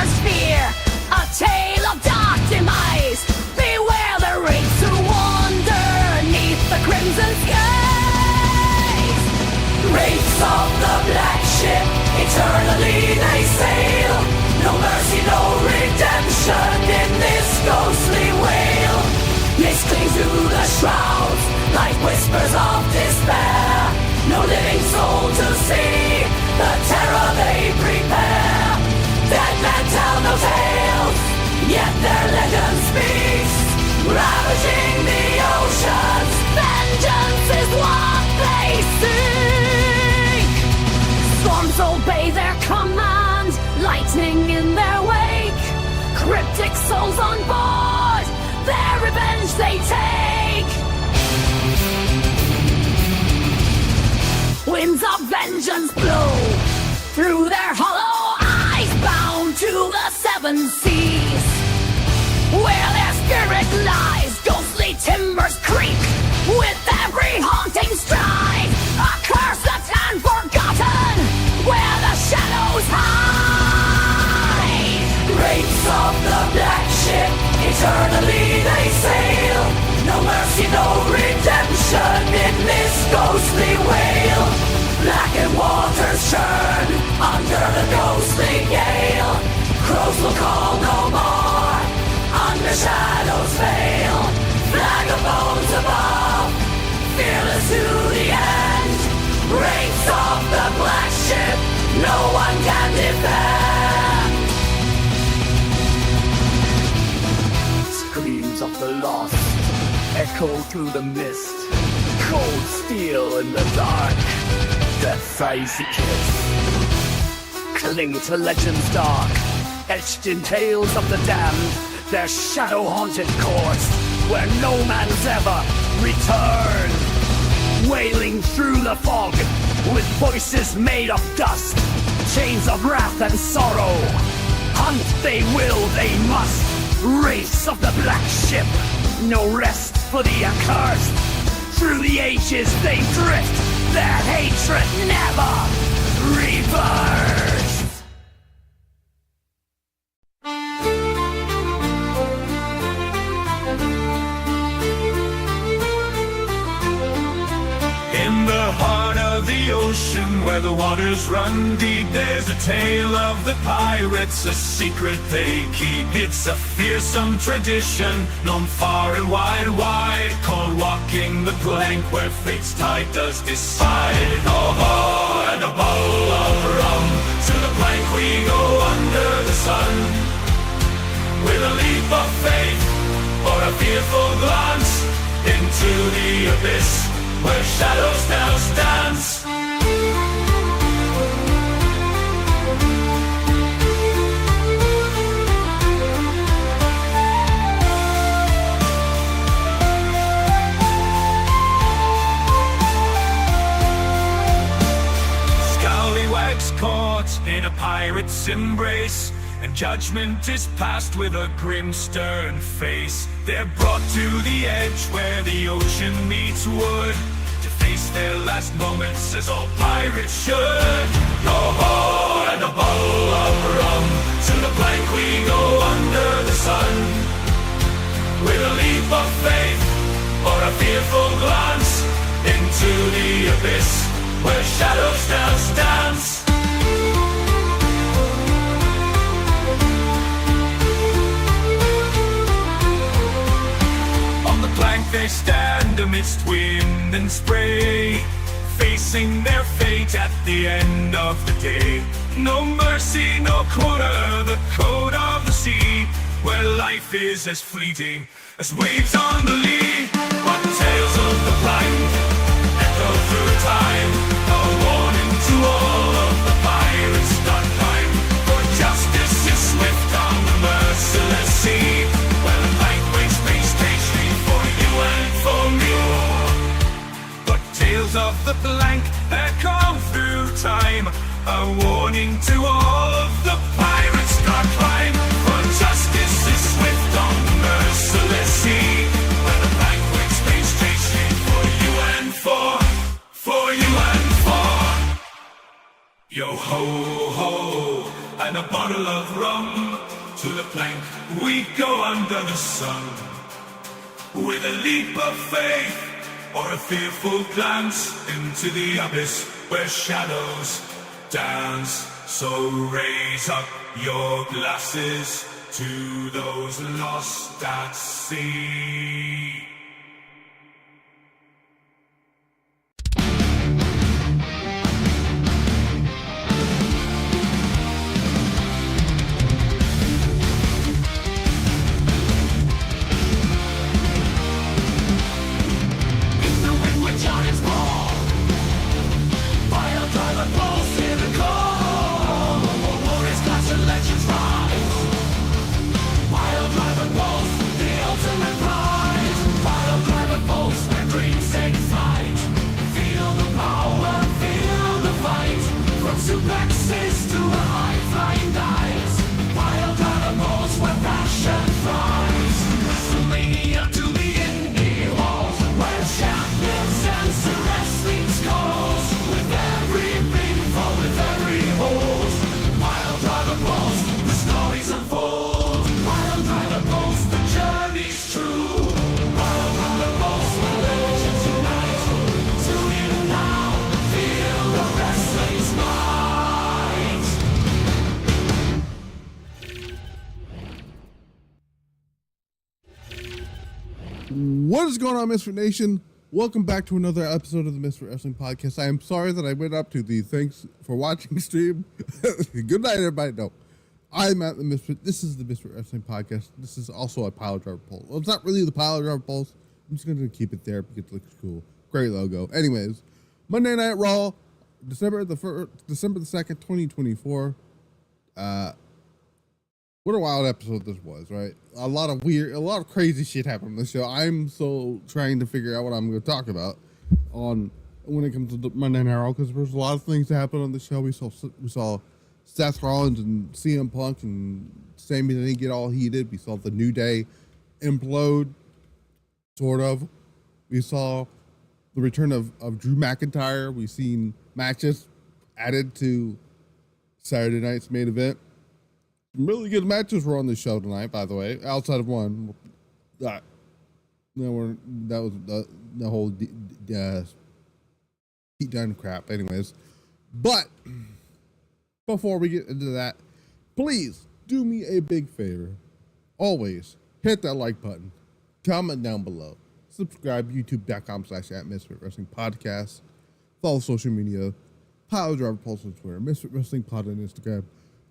monster's fear, a tale of dark demise. Beware the wraiths who wander neath the crimson skies. Wraiths of the black ship, eternally they sail. No mercy, no redemption in this ghostly wail. Mist clings to the shrouds like whispers of despair. No living soul to see the terror they prepare. Dead men tell no tales, yet their legend speaks. Ravaging the oceans, vengeance is what they seek. Storms obey their command, lightning in their wake. Cryptic souls on board, their revenge they take. Winds of vengeance blow through their hollow eyes, bound to the seven seas. Where their spirit lies, ghostly timbers creak with every haunting stride. A curse that's unforgotten, where the shadows hide. Wraiths of the black ship, eternally they sail. No mercy, no redemption in this ghostly wail. Blackened waters churn under the ghostly gale. Crows will call no more, under shadows veil. Flag of bones above, fearless to the end. Wraiths of the black ship, no one can defend. Screams of the lost echo through the mist. Cold steel in the dark, death's icy kiss. Cling to legends dark, etched in tales of the damned. Their shadow-haunted course, where no man's ever returned. Wailing through the fog, with voices made of dust. Chains of wrath and sorrow, hunt they will, they must. Wraiths of the black ship, no rest for the accursed. Through the ages they drift, their hatred never reversed. In the heart of the ocean, where the waters run deep, there's a tale of the pirates, a secret they keep. It's a fearsome tradition, known far and wide, called walking the plank, where fate's tide does decide. Oh, and a bottle of rum, to the plank we go under the sun. With a leap of faith, or a fearful glance, into the abyss, where shadows now stands. Scallywags caught in a pirate's embrace, and judgment is passed with a grim, stern face. They're brought to the edge where the ocean meets wood, to face their last moments as all pirates should. Oh, and a bottle of rum, to the plank we go under the sun. With a leap of faith, or a fearful glance, into the abyss, where shadows now stands. They stand amidst wind and spray, facing their fate at the end of the day. No mercy, no quota, the code of the sea, where life is as fleeting as waves on the lee. But tales of the blind echo through time, a warning to all of the pirates not climb. For justice is swift on the merciless sea, where the light waits space patiently for you and for me. But tales of the blank echo through time, a warning to all of the pirates not climb. For justice is swift on the merciless sea, where the blank waits space patiently for you and for you and for. Yo ho ho, and a bottle of rum. To the plank we go under the sun. With a leap of faith or a fearful glance into the abyss where shadows dance. So raise up your glasses to those lost at sea. What is going on, Misfit Nation? Welcome back to another episode of the Misfit Wrestling Podcast. I am sorry that I went up to the thanks for watching stream. Good night, everybody. No, I'm at the Misfit. This is the Misfit Wrestling Podcast. This is also a Pile Driver Pulse. Well, it's not really the Pile Driver Pulse. I'm just going to keep it there because it looks cool. Great logo. Anyways, Monday Night Raw, December the 2nd, 2024. What a wild episode this was, right? A lot of crazy shit happened on the show. I'm so trying to figure out what I'm going to talk about when it comes to the Monday Night Raw, because there's a lot of things that happened on the show. We saw Seth Rollins and CM Punk and Sami Zayn get all heated. We saw the New Day implode, sort of. We saw the return of Drew McIntyre. We've seen matches added to Saturday night's main event. Really good matches were on the show tonight, by the way, outside of one. That was the whole heat done crap. Anyways, but before we get into that, please do me a big favor. Always hit that like button, comment down below, subscribe, youtube.com/@Misfit Wrestling Podcast, follow social media, Pile Driver Pulse on Twitter, Misfit Wrestling Pod on Instagram.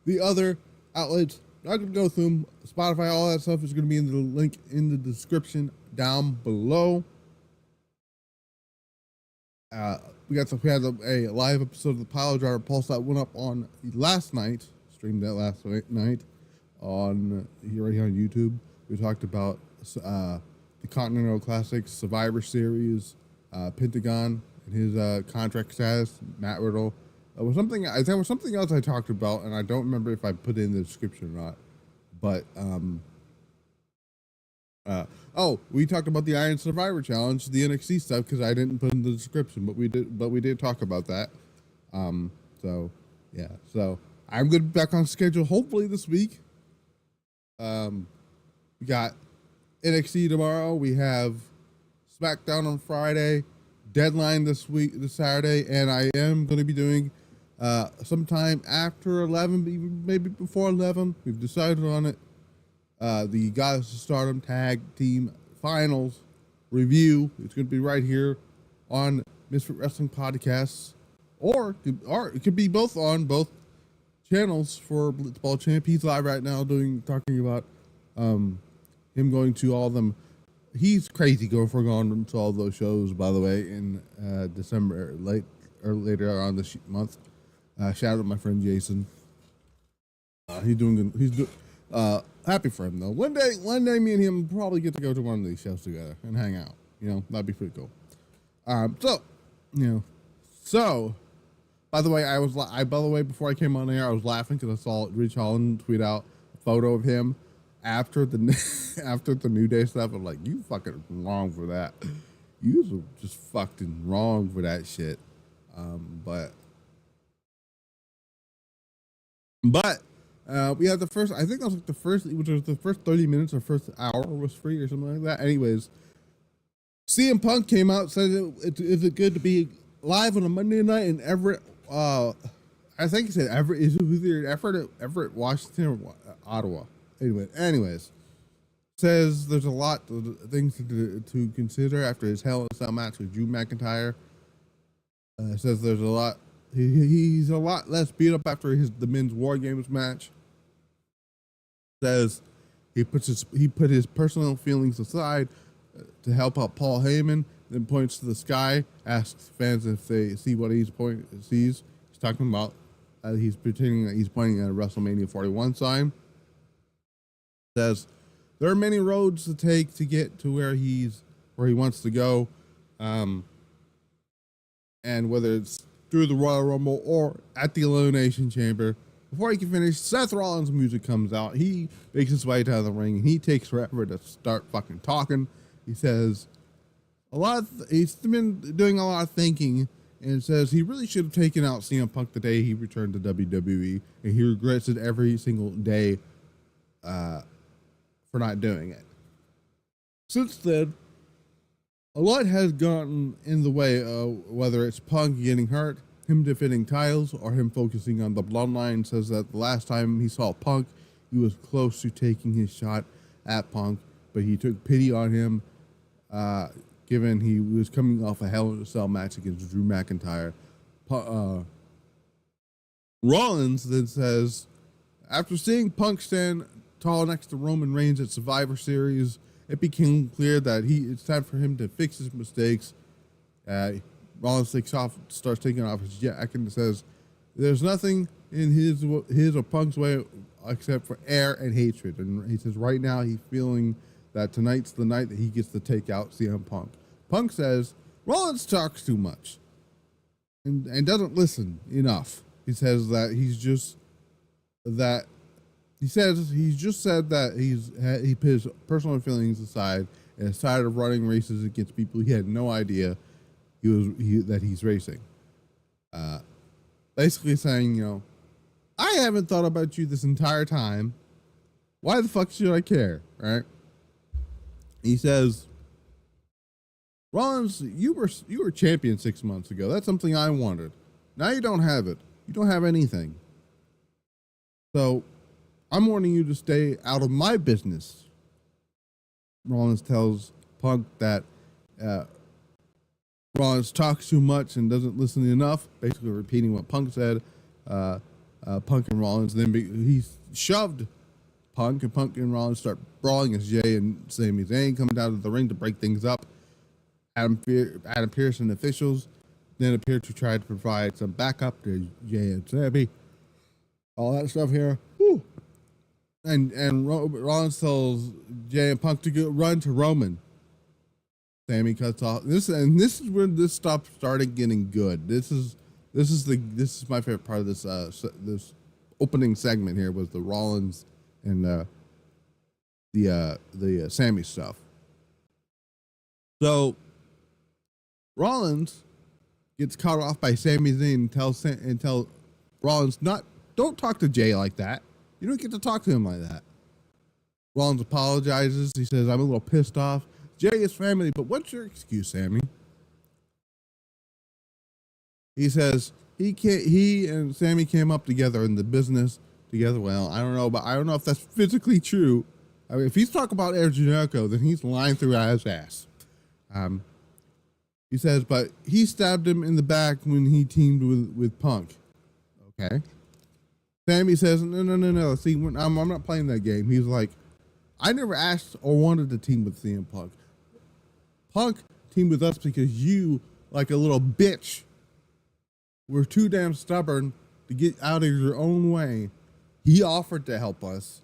The other outlets, not going to go through them. Spotify, all that stuff is going to be in the link in the description down below. We had a live episode of the Pile Driver Pulse that went up on last night, streamed that last night on right here on YouTube. We talked about the Continental Classic Survivor Series, Pentagon and his contract status, Matt Riddle. There was something else I talked about, and I don't remember if I put it in the description or not. But we talked about the Iron Survivor Challenge, the NXT stuff, because I didn't put in the description, but we did talk about that. So I'm going to be back on schedule hopefully this week. We got NXT tomorrow. We have SmackDown on Friday. Deadline this Saturday, and I am going to be doing sometime after 11, maybe before 11. We've decided on it. The Goddess of Stardom Tag Team Finals review. It's going to be right here on Misfit Wrestling Podcasts, or it could be both on both channels for Blitzball Champ. He's live right now talking about him going to all of them. He's crazy going to all those shows, by the way, in December, later on this month. Shout out to my friend Jason. He's doing good. He's happy for him though. One day, me and him probably get to go to one of these shows together and hang out. That'd be pretty cool. So, by the way, before I came on air, I was laughing because I saw Rich Holland tweet out a photo of him after the New Day stuff. I'm like, you fucking wrong for that. You were just fucking wrong for that shit. But We had the first, I think that was like the first, which was the first 30 minutes or first hour was free or something like that. Anyways, CM Punk came out, said, is it good to be live on a Monday night in Everett? I think he said Everett, is it either Everett, Washington, or Ottawa? Anyways, says there's a lot of things to consider after his Hell in a Cell match with Drew McIntyre. Says there's a lot, he's a lot less beat up after the men's War Games match. Says he put his personal feelings aside to help out Paul Heyman, then points to the sky, asks fans if they see what sees. He's talking about he's pretending that he's pointing at a WrestleMania 41 sign. Says there are many roads to take to get to where he wants to go, and whether it's through the Royal Rumble or at the Elimination Chamber. Before he can finish, Seth Rollins' music comes out. He makes his way down the ring, and he takes forever to start fucking talking. He says he's been doing a lot of thinking, and says he really should have taken out CM Punk the day he returned to WWE, and he regrets it every single day for not doing it. Since then, a lot has gotten in the way, whether it's Punk getting hurt, him defending titles, or him focusing on the bloodline. Says that the last time he saw Punk, he was close to taking his shot at Punk, but he took pity on him, given he was coming off a Hell in a Cell match against Drew McIntyre. Rollins then says, after seeing Punk stand tall next to Roman Reigns at Survivor Series, it became clear that it's time for him to fix his mistakes. Rollins starts taking off his jacket and says, there's nothing in his or Punk's way except for air and hatred. And he says right now he's feeling that tonight's the night that he gets to take out CM Punk. Punk says Rollins talks too much and doesn't listen enough. He says that he's just said that he put his personal feelings aside and is tired of running races against people he had no idea that he's racing. Basically saying, I haven't thought about you this entire time. Why the fuck should I care, right? He says, Rollins, you were champion 6 months ago. That's something I wanted. Now you don't have it. You don't have anything. So I'm warning you to stay out of my business. Rollins tells Punk that Rollins talks too much and doesn't listen enough, basically repeating what Punk said. Punk and Rollins, then he shoved Punk, and Punk and Rollins start brawling as Jay and Sami Zayn come down to the ring to break things up. Adam Pearce and officials then appear to try to provide some backup to Jay and Sami. All that stuff here. Whew. And Rollins tells Jay and Punk to run to Roman. Sami cuts off this, and this is where this started getting good. This is my favorite part of this this opening segment here was the Rollins and the Sami stuff. So Rollins gets caught off by Sami Zayn and tell Rollins don't talk to Jay like that. You don't get to talk to him like that. Rollins apologizes. He says, I'm a little pissed off. Jay is family, but what's your excuse, Sami? He says he and Sami came up together in the business together. Well, I don't know if that's physically true. I mean, if he's talking about Air Generico, then he's lying through his ass. He says, but he stabbed him in the back when he teamed with Punk. Okay. Sami says, no. See, I'm not playing that game. He's like, I never asked or wanted to team with CM Punk. Punk teamed with us because you, like a little bitch, were too damn stubborn to get out of your own way. He offered to help us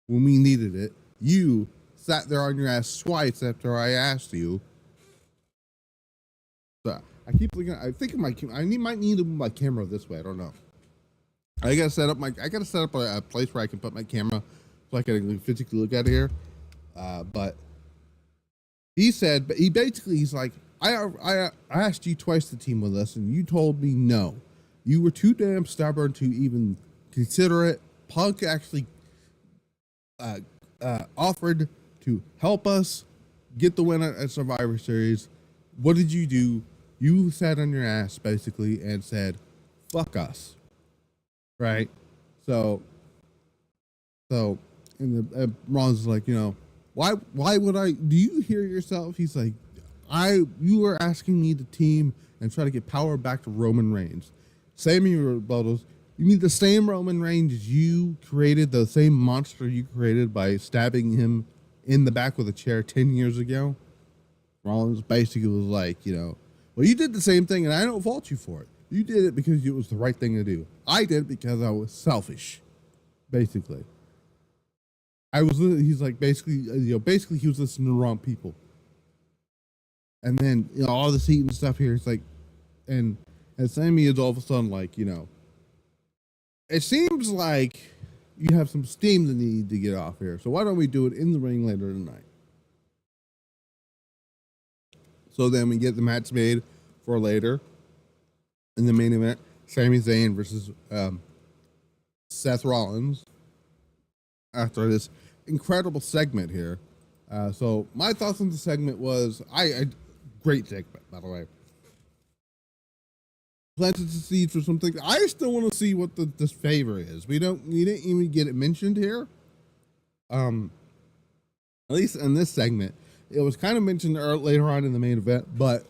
when we needed it. You sat there on your ass twice after I asked you. So I keep looking. I think might need my camera this way. I don't know. I gotta set up a place where I can put my camera so I can physically look at it here. But he's like, I asked you twice to team with us, and you told me no. You were too damn stubborn to even considerate. Punk actually offered to help us get the win at Survivor Series. What did you do? You sat on your ass basically and said, "Fuck us," right? So, and Ron's like, why would I? Do you hear yourself? He's like, you were asking me to team and try to get power back to Roman Reigns. Sami rebuttals. You mean the same Roman Reigns you created, the same monster you created by stabbing him in the back with a chair 10 years ago? Rollins basically was like, well, you did the same thing and I don't fault you for it. You did it because it was the right thing to do. I did it because I was selfish, basically. He's like, basically he was listening to the wrong people. And then, all this heat and stuff here, it's like, and Sami is all of a sudden like, it seems like you have some steam that need to get off here. So why don't we do it in the ring later tonight? So then we get the match made for later in the main event. Sami Zayn versus Seth Rollins. After this incredible segment here. So my thoughts on the segment was, great segment, by the way. Planted the seeds for something. I still want to see what this favor is. We didn't even get it mentioned here. At least in this segment, it was kind of mentioned later on in the main event, but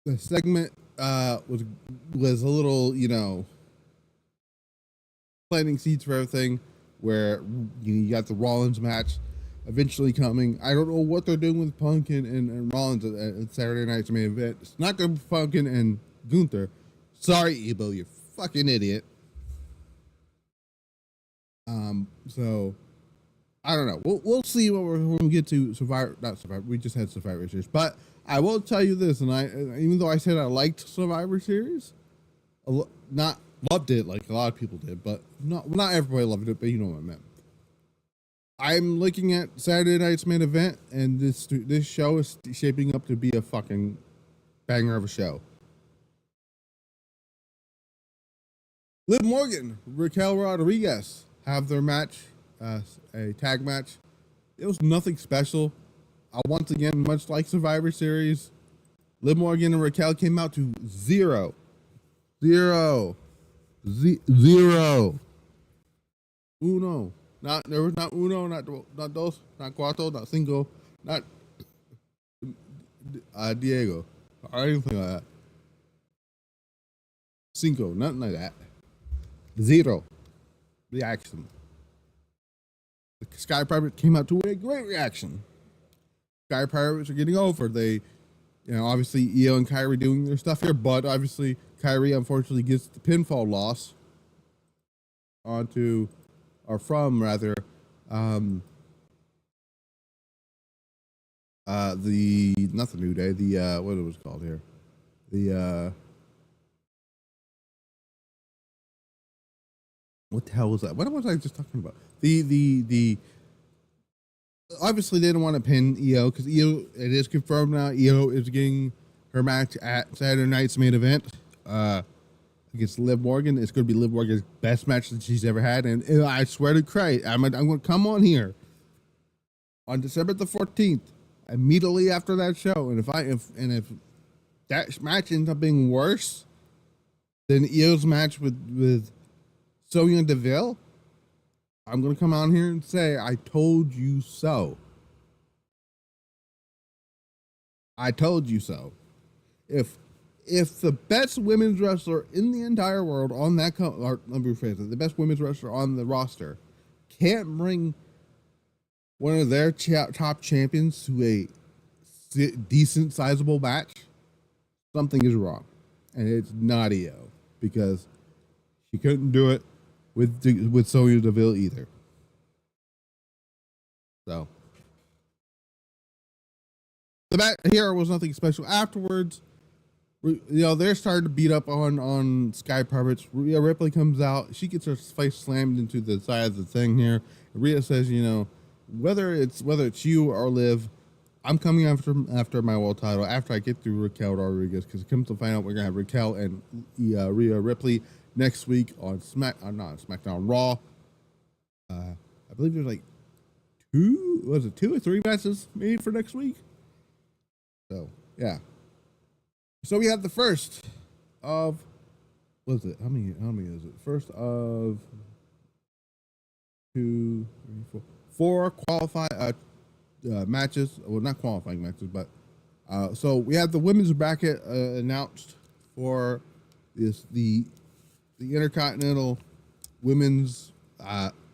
the segment was a little, planting seeds for everything. Where you got the Rollins match eventually coming. I don't know what they're doing with Punk and Rollins at Saturday night's main event. It's not going to be Punk and Gunther. Sorry, Ebo, you fucking idiot. So I don't know. We'll see when we get to Survivor. Not Survivor. We just had Survivor Series, but I will tell you this, and even though I said I liked Survivor Series, not loved it like a lot of people did, but not everybody loved it, but you know what I meant. I'm looking at Saturday night's main event, and this show is shaping up to be a fucking banger of a show. Liv Morgan, Raquel Rodriguez have their match, a tag match. It was nothing special. Once again, much like Survivor Series, Liv Morgan and Raquel came out to zero. Uno. There was not uno, not dos, not cuatro, not cinco, not Diego, or anything like that. Cinco, nothing like that. Zero. Reaction. The Sky Pirates came out to a great reaction. Sky Pirates are getting over. They, obviously Io and Kyrie doing their stuff here, but obviously Kyrie unfortunately gets the pinfall loss from the not the New Day, the what it was called here, what the hell was that? What was I just talking about? The obviously they didn't want to pin Io because Io, it is confirmed now, Io is getting her match at Saturday night's main event against Liv Morgan. It's going to be Liv Morgan's best match that she's ever had, and I swear to Christ, I'm going to come on here on December the 14th, immediately after that show, and if that match ends up being worse than Io's match with Sonya Deville, I'm going to come on here and say, I told you so. I told you so. If the best women's wrestler in the entire world on that, or let me rephrase it, the best women's wrestler on the roster can't bring one of their top champions to a decent, sizable match, something is wrong. And it's not Io, because she couldn't do it with Sonya Deville either. So the match here was nothing special. Afterwards, they're starting to beat up on Sky Pirates. Rhea Ripley comes out. She gets her face slammed into the side of the thing here. Rhea says, whether it's you or Liv, I'm coming after my world title after I get through Raquel Rodriguez, because it comes to find out we're gonna have Raquel and Rhea Ripley next week on SmackDown Raw. I believe there's like two or three matches maybe for next week. So yeah. So we have the first of, what is it? How many is it? First of 2, 3, 4 qualified matches. Well, not qualifying matches, but so we have the women's bracket announced for the Intercontinental Women's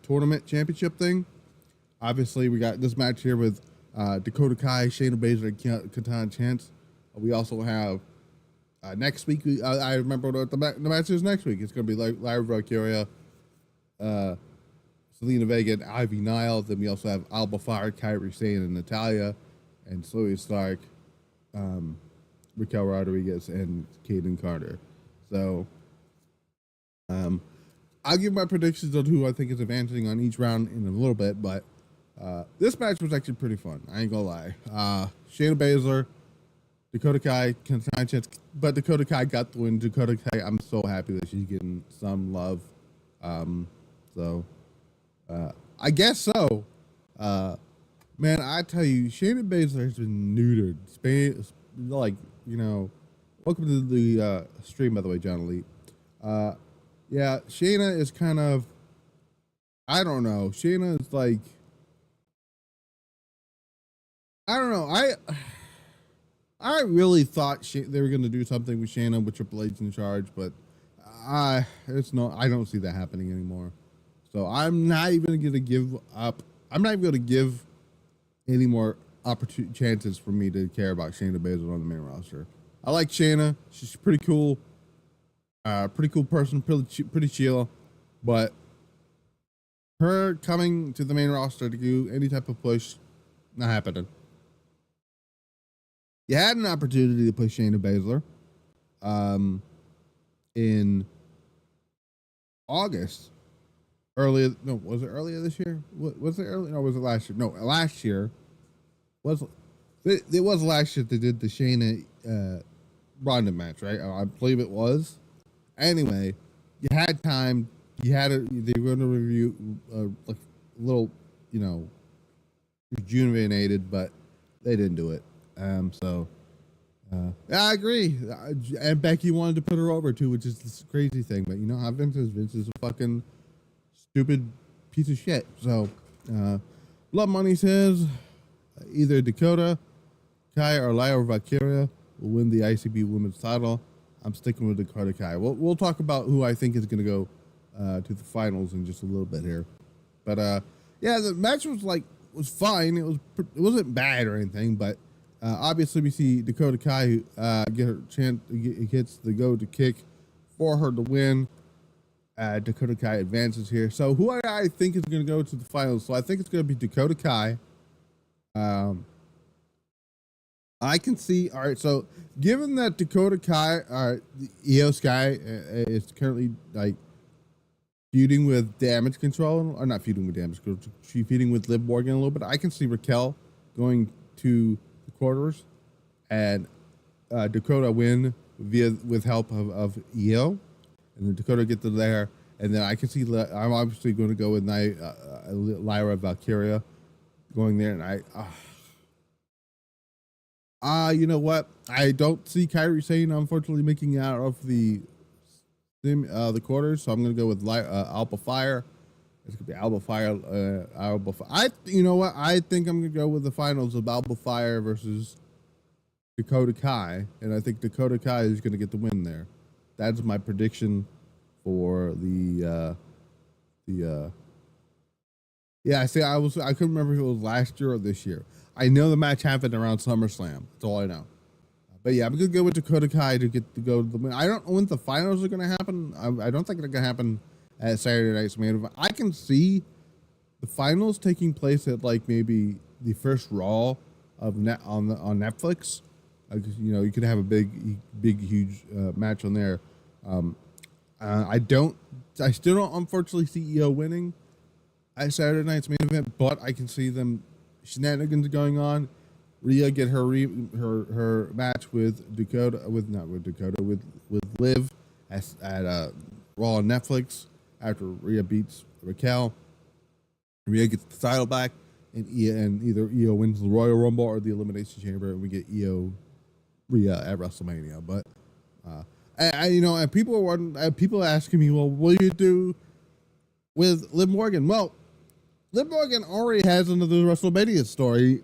Tournament Championship thing. Obviously, we got this match here with Dakota Kai, Shayna Baszler, and Katana Chance. We also have next week. I remember what the match is next week. It's going to be Lyra Valkyria, Selena Vega, and Ivy Nile. Then we also have Alba Fire, Kairi Sane, and Natalya, and Zoe Stark, Raquel Rodriguez, and Kaden Carter. So, I'll give my predictions on who I think is advancing on each round in a little bit, but this match was actually pretty fun. I ain't gonna lie. Shayna Baszler, Dakota Kai, but Dakota Kai got the win. Dakota Kai, I'm so happy that she's getting some love. I guess so. Man, I tell you, Shayna Baszler has been neutered. Like, you know, welcome to the stream, by the way, John Elite. Yeah, Shayna is kind of, I don't know. Shayna is like, I don't know. I really thought they were going to do something with Shayna with Triple H in charge, but I don't see that happening anymore. So I'm not even going to give up. I'm not even going to give any more chances for me to care about Shayna Baszler on the main roster. I like Shayna. She's pretty cool. Pretty cool person, pretty chill, but her coming to the main roster to do any type of push, not happening. You had an opportunity to push Shayna Baszler in August. Was it earlier this year? Was it early? No, was it last year? No, last year. It was last year they did the Shayna Ronda match, right? I believe it was. Anyway, you had time. They were going to review like a little, you know, rejuvenated, but they didn't do it. Yeah, I agree. And Becky wanted to put her over too, which is this crazy thing. But you know how Vince is a fucking stupid piece of shit. So, Blood Money says either Dakota Kai or Lyra Valkyria will win the ICB Women's title. I'm sticking with Dakota Kai. We'll talk about who I think is going to go to the finals in just a little bit here. But yeah, the match was fine. It wasn't bad or anything. But obviously, we see Dakota Kai get her chance. Gets the go-to kick for her to win. Dakota Kai advances here. So who I think is going to go to the finals? So I think it's going to be Dakota Kai. I can see. All right, so given that Dakota Kai, the Io Sky is currently like feuding with Damage Control, or not feuding with Damage Control, she's feuding with Liv Morgan a little bit. I can see Raquel going to the quarters and Dakota win with help of Io, and then Dakota get to there, and then I can see. I'm obviously going to go with Lyra Valkyria going there, and you know what? I don't see Kairi Sane, unfortunately, making out of the quarters, so I'm gonna go with Alba Fire. It's gonna be Alba Fire. You know what? I think I'm gonna go with the finals of Alba Fire versus Dakota Kai, and I think Dakota Kai is gonna get the win there. That's my prediction for the. Yeah, I couldn't remember if it was last year or this year. I know the match happened around SummerSlam. That's all I know. But yeah, I'm going to go with Dakota Kai to go to the win. I don't know when the finals are going to happen. I don't think they're going to happen at Saturday Night's Main Event. I can see the finals taking place at like maybe the first Raw on Netflix. You know, you could have a big, huge match on there. I still don't unfortunately see EO winning at Saturday Night's Main Event, but I can see them shenanigans going on. Rhea get her match with Liv at Raw on Netflix after Rhea beats Raquel. Rhea gets the title back, and either Io wins the Royal Rumble or the Elimination Chamber, and we get Rhea at WrestleMania. But and people asking me, well, what do you do with Liv Morgan? Well, Liv Morgan already has another WrestleMania story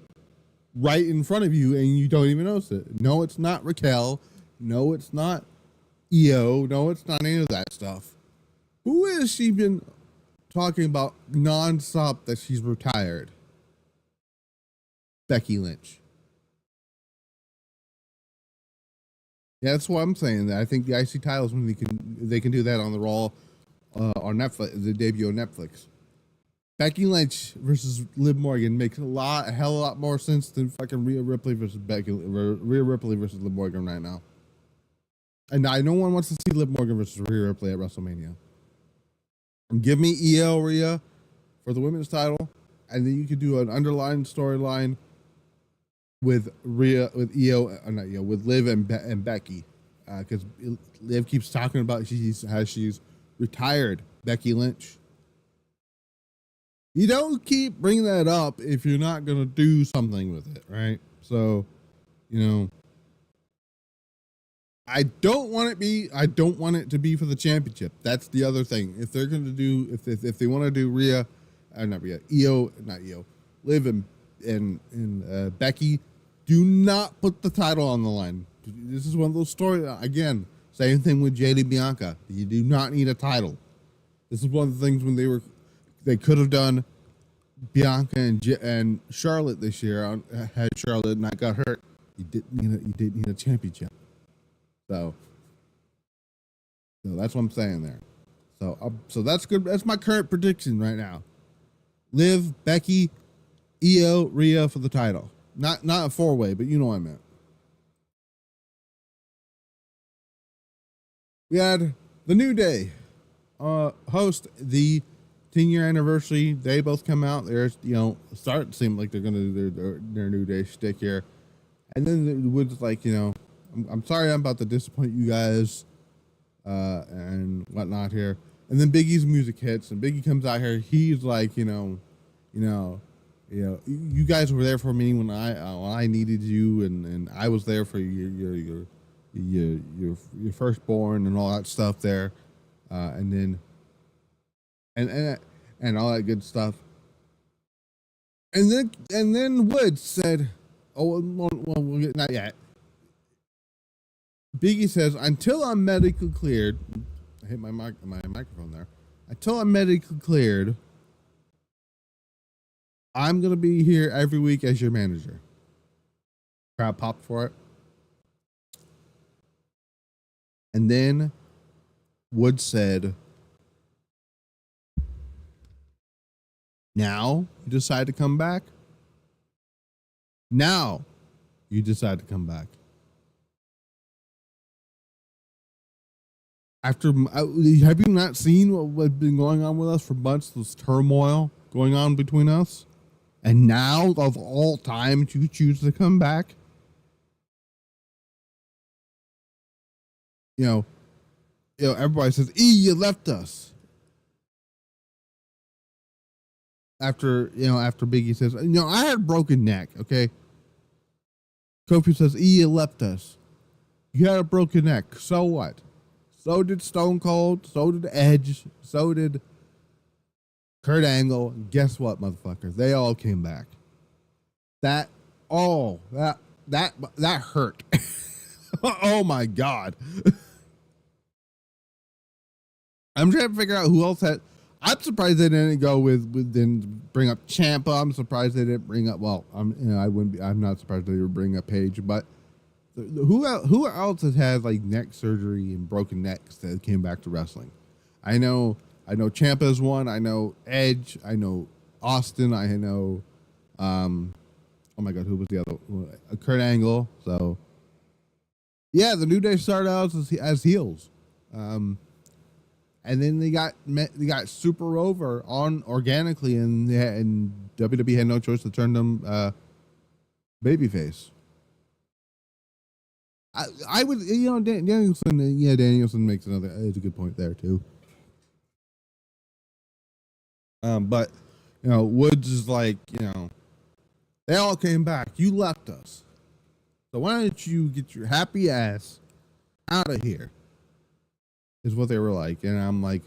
right in front of you, and you don't even notice it. No, it's not Raquel. No, it's not Io. No, it's not any of that stuff. Who has she been talking about nonstop that she's retired? Becky Lynch. Yeah, that's what I'm saying. That I think the IC titles, when they can do that on the Raw on Netflix, the debut on Netflix. Becky Lynch versus Liv Morgan makes a hell of a lot more sense than fucking Rhea Ripley versus Liv Morgan right now. And no one wants to see Liv Morgan versus Rhea Ripley at WrestleMania. Give me Rhea for the women's title, and then you could do an underlying storyline with with Liv and Becky, because Liv keeps talking about she's retired Becky Lynch. You don't keep bringing that up if you're not gonna do something with it, right? So, I don't want it to be for the championship. That's the other thing. If they're gonna do, if they want to do Liv and Becky, do not put the title on the line. This is one of those stories. Again, same thing with JD Bianca. You do not need a title. This is one of the things when they could have done Bianca and Charlotte this year. Had Charlotte not got hurt, you didn't need a championship. So that's what I'm saying there. So that's good. That's my current prediction right now. Liv, Becky, Io, Rhea for the title. Not a 4-way, but you know what I meant. We had the New Day host the 10-year anniversary. They both come out. They're start to seem like they're gonna do their New Day shtick here, and then Woods like I'm sorry I'm about to disappoint you guys and whatnot here. And then Big E's music hits, and Big E comes out here. He's like, you guys were there for me when I needed you, and I was there for your firstborn and all that stuff there, and all that good stuff. And then Woods said, "Oh, well, not yet." Biggie says, "Until I'm medically cleared," I hit my microphone there. "Until I'm medically cleared, I'm gonna be here every week as your manager." Crowd popped for it. And then Woods said, "Now you decide to come back? Now you decide to come back." After, have you not seen what's been going on with us for months? This turmoil going on between us, and now of all times you choose to come back. Everybody says, you left us. After Biggie says, I had a broken neck. Okay. Kofi says, you left us. You had a broken neck. So what? So did Stone Cold. So did Edge. So did Kurt Angle. Guess what, motherfuckers? They all came back. That hurt. Oh my God. I'm trying to figure out who else had. I'm surprised they didn't go didn't bring up Ciampa. I'm surprised they didn't bring up. Well, I'm not surprised they would bring up Paige, but who else has had like neck surgery and broken necks that came back to wrestling? I know Ciampa's one. I know Edge. I know Austin. I know, oh my God, who was the other? Kurt Angle. So, yeah, the New Day started out as heels, and then they got super over on organically, and WWE had no choice to turn them babyface. I would, Danielson. Yeah, Danielson makes is a good point there too. But you know, Woods is like, you know, they all came back. You left us. So why don't you get your happy ass out of here? Is what they were like. And I'm like,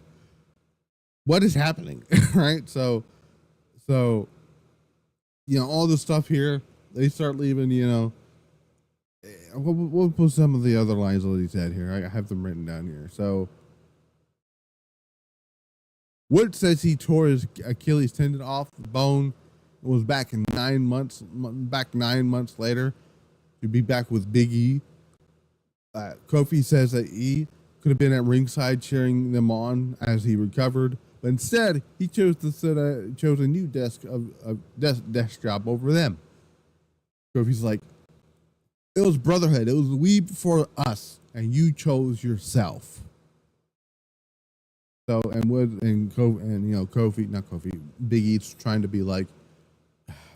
what is happening? Right? So, you know, all this stuff here, they start leaving, you know. What was some of the other lines that he said here? I have them written down here. So, Wood says he tore his Achilles tendon off the bone. It was back in 9 months. Back 9 months later, to be back with Big E. Kofi says that E could have been at ringside cheering them on as he recovered, but instead he chose a new desk job over them. Kofi's like, it was brotherhood. It was we before us, and you chose yourself. So and Wood and Kofi, not Kofi, Big E's trying to be like,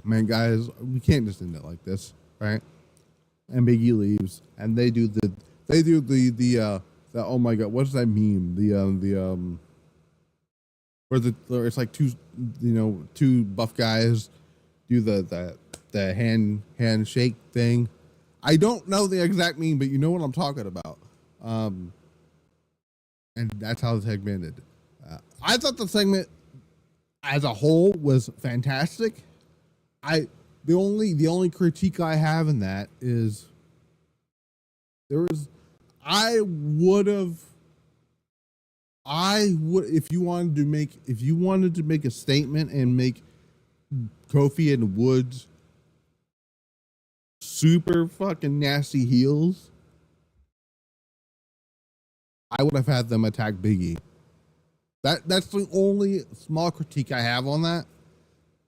man, guys, we can't just end it like this, right? And Big E leaves, and they do the oh my god, what's that meme? Where it's like two buff guys do the handshake thing. I don't know the exact meme, but you know what I'm talking about. And that's how the segment ended. I thought the segment as a whole was fantastic. The only critique I have in that is I would if you wanted to make a statement and make Kofi and Woods super fucking nasty heels, I would have had them attack Big E. That's the only small critique I have on that.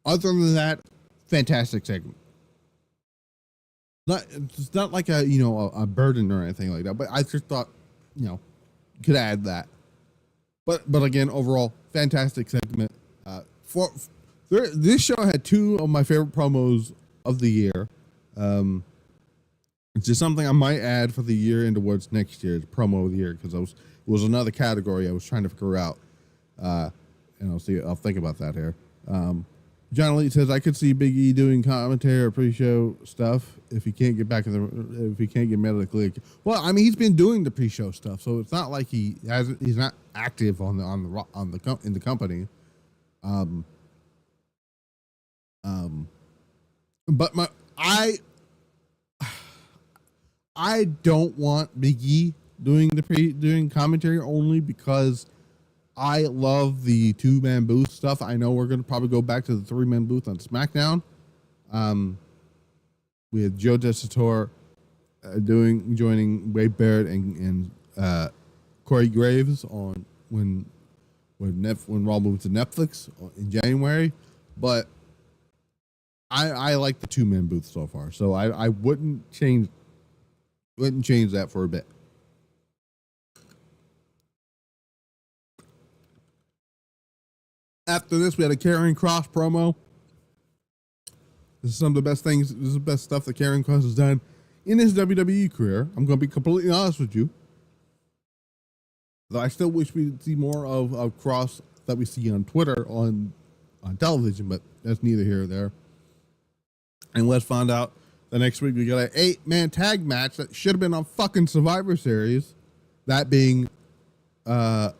Other than that, fantastic segment. It's not like a burden or anything like that, but I just thought, could add that. But again, overall, fantastic segment. This show had two of my favorite promos of the year. It's just something I might add for the year and towards next year's promo of the year, because it was another category I was trying to figure out. And I'll think about that here. John Elite says, I could see Big E doing commentary or pre-show stuff if he can't get if he can't get medically. Well, I mean, he's been doing the pre-show stuff, so it's not like he's not active in the company. But I don't want Big E doing commentary, only because I love the 2-man booth stuff. I know we're going to probably go back to the 3-man booth on SmackDown. With Joe Tessitore joining Wade Barrett and Corey Graves on when Raw moved to Netflix in January. But I like the 2-man booth so far, so I wouldn't change that for a bit. After this, we had a Karrion Kross promo. This is some of the best things. This is the best stuff that Karrion Kross has done in his WWE career. I'm going to be completely honest with you. Though I still wish we'd see more of Kross that we see on Twitter on television, but that's neither here nor there. And let's find out the next week we got an 8-man tag match that should have been on fucking Survivor Series. That being the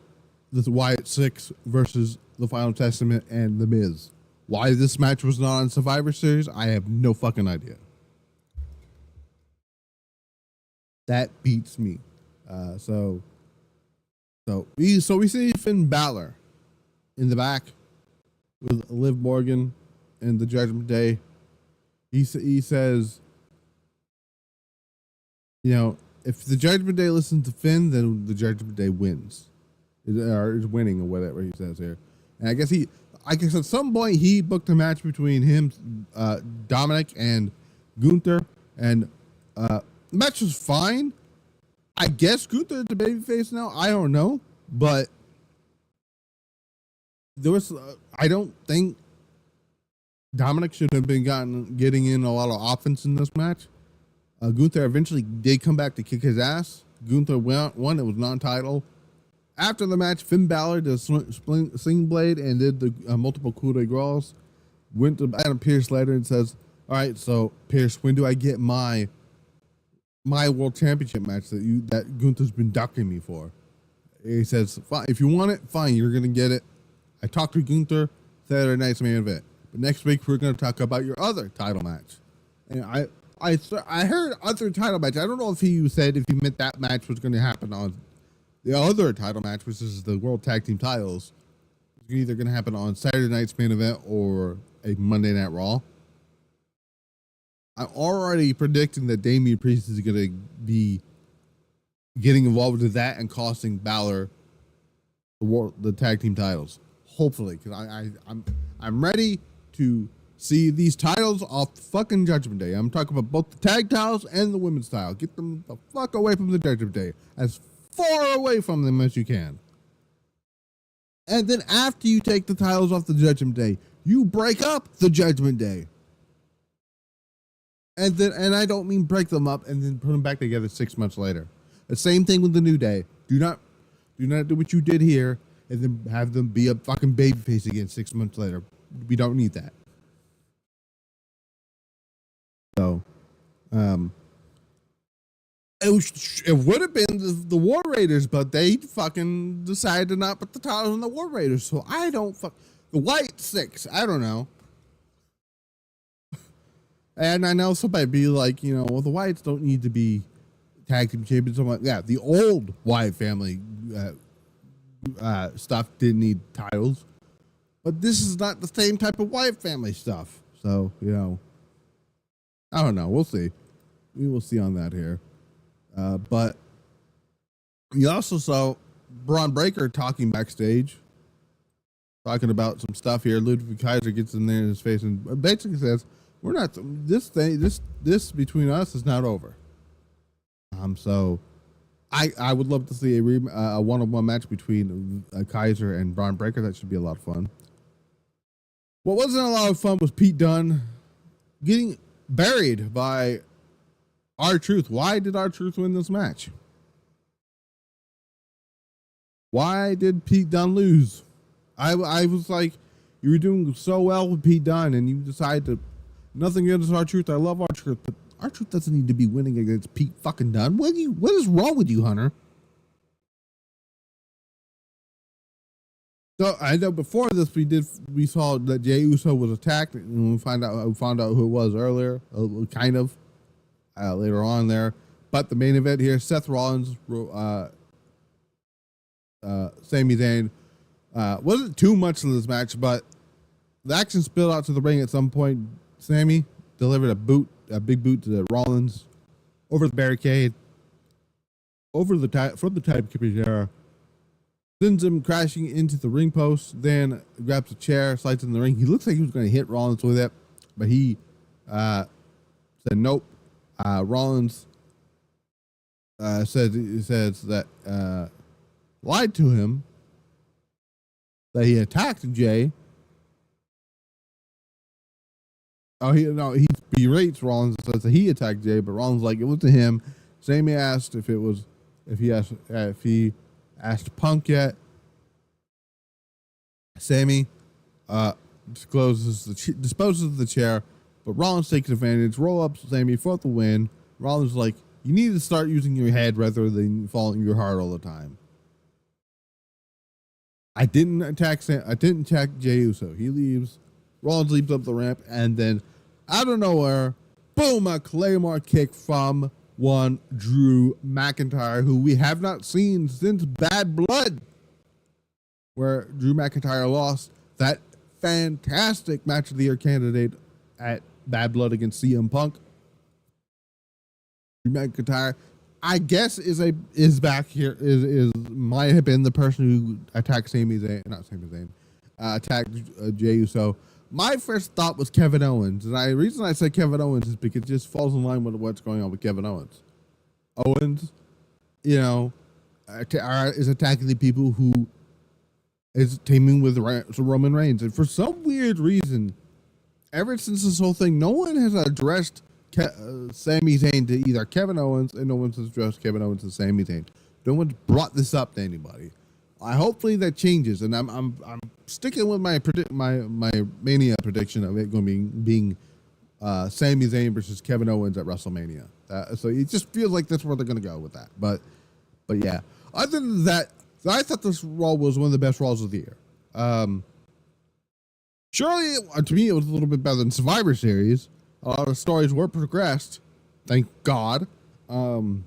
Wyatt Six versus the Final Testament and The Miz. Why this match was not on Survivor Series, I have no fucking idea. That beats me. So we see Finn Balor in the back with Liv Morgan and the Judgment Day. He says, if the Judgment Day listens to Finn, then the Judgment Day wins. Is winning or whatever he says here. And I guess at some point he booked a match between him, Dominic, and Gunther, and the match was fine. I guess Gunther's the babyface now. I don't know, but there was. I don't think Dominic should have been getting in a lot of offense in this match. Gunther eventually did come back to kick his ass. Gunther won. It was non-title. after the match, Finn Balor did a sling blade and did the multiple coup de grace. Went to Adam Pearce later and says, "All right, so Pearce, when do I get my world championship match that Gunther's been ducking me for?" He says, "Fine, if you want it, fine, you're gonna get it." I talked to Gunther Saturday night's main event, but next week we're gonna talk about your other title match. And I heard other title match. I don't know if he meant that match was going to happen on the other title match, which is the World Tag Team titles. It's either going to happen on Saturday night's main event or a Monday Night Raw. I'm already predicting that Damian Priest is going to be getting involved with that and costing Balor the tag team titles. Hopefully, because I'm ready to see these titles off fucking Judgment Day. I'm talking about both the tag titles and the women's title. Get them the fuck away from the Judgment Day. As far away from them as you can. And then after you take the titles off the Judgment Day, you break up the Judgment Day. And I don't mean break them up and then put them back together 6 months later. The same thing with the New Day. Do not do what you did here and then have them be a fucking babyface again 6 months later. We don't need that. So, it would have been the War Raiders, but they fucking decided to not put the titles on the War Raiders. So the White Six. I don't know. And I know somebody be like, well, the Whites don't need to be tag team champions. I'm like, yeah, the old Wyatt family stuff didn't need titles, but this is not the same type of Wyatt family stuff. So, I don't know. We'll see. We will see on that here. But you also saw Braun Breaker talking backstage, talking about some stuff here. Ludwig Kaiser gets in there in his face and basically says, "We're not this between us is not over." So I would love to see a one-on-one match between Kaiser and Braun Breaker. That should be a lot of fun. What wasn't a lot of fun was Pete Dunne getting buried by R-Truth. Why did R-Truth win this match? Why did Pete Dunne lose? I was like, you were doing so well with Pete Dunne and you decided to, nothing against R-Truth. I love R-Truth, but R-Truth doesn't need to be winning against Pete fucking Dunne. What is wrong with you, Hunter? So I know before this we saw that Jey Uso was attacked, and we found out who it was earlier, kind of later on there. But the main event here, Seth Rollins, Sami Zayn, wasn't too much of this match, but the action spilled out to the ring at some point. Sami delivered a big boot to Rollins over the barricade, from the timekeeper's error. Sends him crashing into the ring post, then grabs a chair, slides in the ring. He looks like he was going to hit Rollins with it, but he said nope. Rollins says that lied to him, that he attacked Jey. He berates Rollins and says that he attacked Jey, but Rollins like it wasn't him. Sami asked if he asked Punk yet. Sami disposes of the chair, but Rollins takes advantage, roll up Sami for the win. Rollins like, you need to start using your head rather than following your heart all the time. I didn't attack Jey Uso. He leaves. Rollins leaps up the ramp, and then out of nowhere, boom, a Claymore kick from one Drew McIntyre, who we have not seen since Bad Blood, where Drew McIntyre lost that fantastic match of the year candidate at Bad Blood against CM Punk. Drew McIntyre, I guess, is back here. Might have been the person who attacked attacked Jey Uso. My first thought was Kevin Owens, and the reason I said Kevin Owens is because it just falls in line with what's going on with Kevin Owens. Owens, is attacking the people who is teaming with Roman Reigns, and for some weird reason, ever since this whole thing, no one has addressed Sami Zayn to either Kevin Owens, and no one has addressed Kevin Owens to Sami Zayn. No one's brought this up to anybody. hopefully that changes, and I'm sticking with my Mania prediction of it going to being Sami Zayn versus Kevin Owens at WrestleMania. So it just feels like that's where they're going to go with that. But yeah, other than that, I thought this Raw was one of the best Raws of the year. Surely, to me, it was a little bit better than Survivor Series. A lot of stories were progressed, thank God. Now,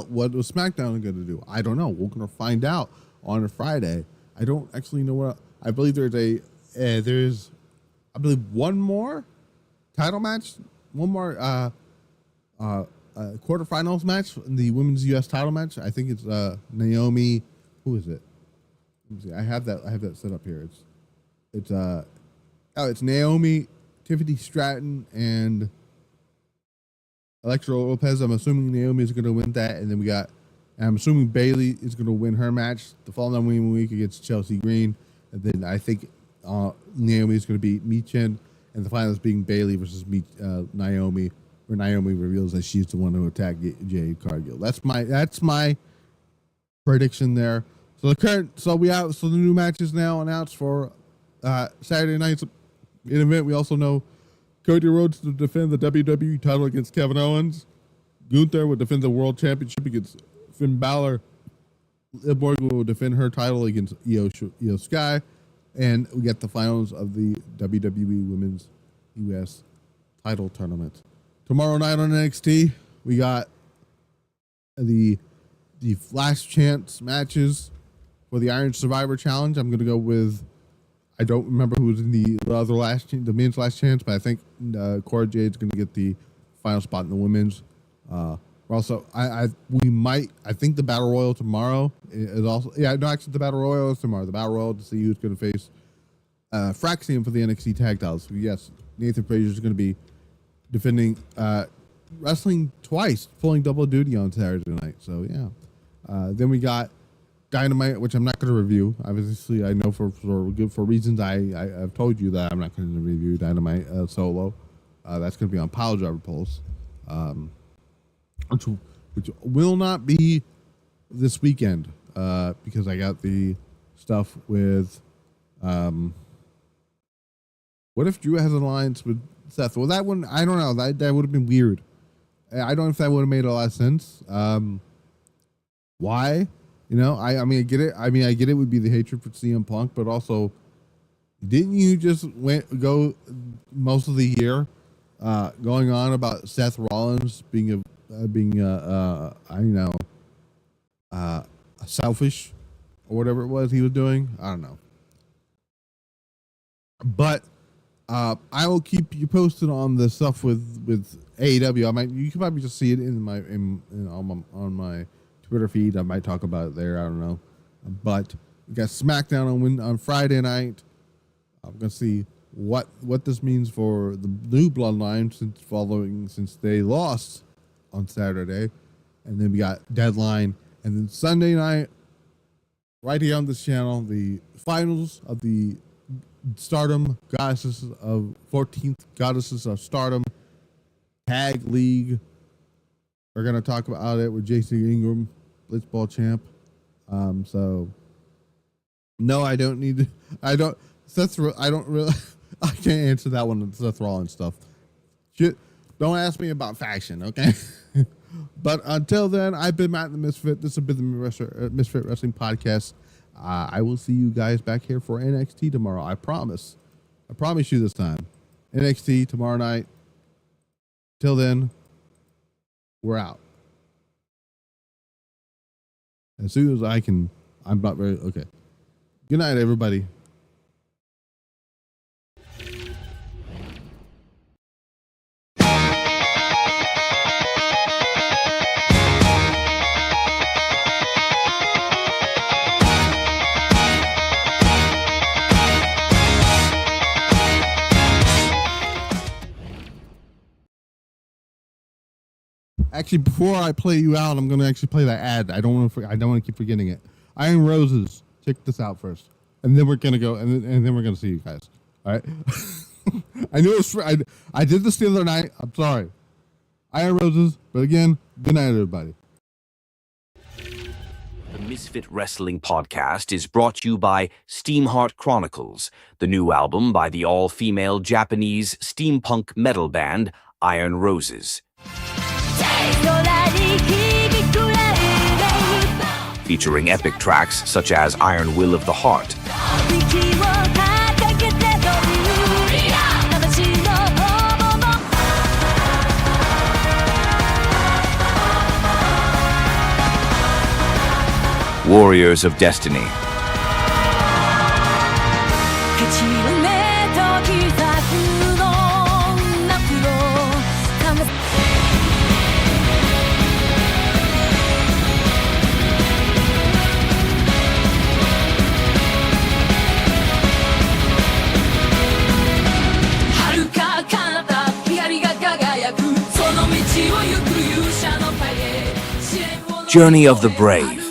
what was SmackDown going to do? I don't know. We're going to find out on a Friday. I don't actually know what. I believe there's I believe one more title match, one more quarterfinals match in the women's U.S. title match. I think it's Naomi. Who is it? Let me see. I have that set up here. It's Naomi, Tiffany Stratton, and Elektra Lopez. I'm assuming Naomi is going to win that, and then I'm assuming Bayley is going to win her match the following week against Chelsea Green, and then I think Naomi is going to beat Michin, and the final is being Bayley versus Naomi, where Naomi reveals that she's the one who attacked Jade Cargill. That's my prediction there. So the new match is now announced for Saturday night's main event. We also know Cody Rhodes to defend the WWE title against Kevin Owens. Gunther would defend the World Championship against Finn Balor. Liv Morgan will defend her title against Io Sky. And we get the finals of the WWE Women's U.S. title tournament. Tomorrow night on NXT, we got the last chance matches for the Iron Survivor Challenge. I'm going to go with, I don't remember who was in the men's last chance, but I think Cora Jade's going to get the final spot in the women's. Also, I think the Battle Royal tomorrow is also, the Battle Royal is tomorrow. The Battle Royal to see who's going to face Fraxium for the NXT tag titles. So yes, Nathan Frazier is going to be defending, wrestling twice, pulling double duty on Saturday night. So yeah. Then we got Dynamite, which I'm not going to review. Obviously, I know for reasons I've told you that I'm not going to review Dynamite solo. That's going to be on Pile Driver Pulse, which will not be this weekend because I got the stuff with. What if Drew has an alliance with Seth? Well, that one I don't know. That would have been weird. I don't know if that would have made a lot of sense. Why? I mean, I get it. I get it would be the hatred for CM Punk, but also, didn't you just go most of the year going on about Seth Rollins being selfish or whatever it was he was doing? I don't know. But I will keep you posted on the stuff with AEW. You can probably just see it on my Twitter feed. I might talk about it there. I don't know. But we got SmackDown on Friday night. I'm gonna see what this means for the new Bloodline since they lost on Saturday, and then we got Deadline, and then Sunday night, right here on this channel, the finals of the Stardom 14th Goddesses of Stardom Tag League. We're gonna talk about it with JC Ingram, Blitzball champ. So no, I don't need to. I don't really. I can't answer that one with Seth Rollins stuff. Don't ask me about faction, okay? But until then, I've been Matt the Misfit. This has been the Misfit Wrestling Podcast. I will see you guys back here for NXT tomorrow. I promise. I promise you this time. NXT tomorrow night. Till then, we're out. As soon as I can, I'm not very, okay. Good night, everybody. Actually, before I play you out, I'm going to actually play that ad. I don't want to keep forgetting it. Iron Roses. Check this out first, and then we're going to go, and then we're going to see you guys. All right. I knew it was. I did this the other night. I'm sorry. Iron Roses, but again, good night, everybody. The Misfit Wrestling podcast is brought to you by Steamheart Chronicles, the new album by the all-female Japanese steampunk metal band Iron Roses. Featuring epic tracks such as Iron Will of the Heart, Warriors of Destiny, Journey of the Brave,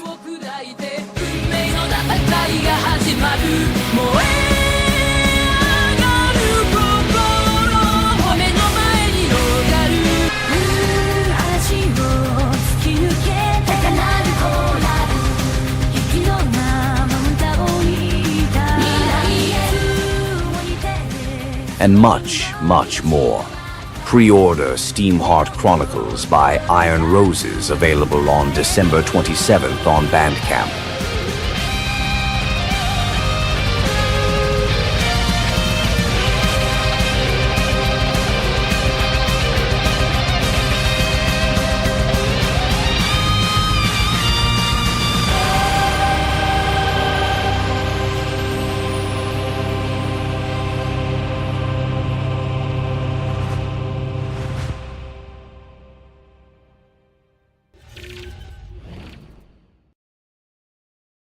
and much, much more. Pre-order Steamheart Chronicles by Iron Roses, available on December 27th on Bandcamp.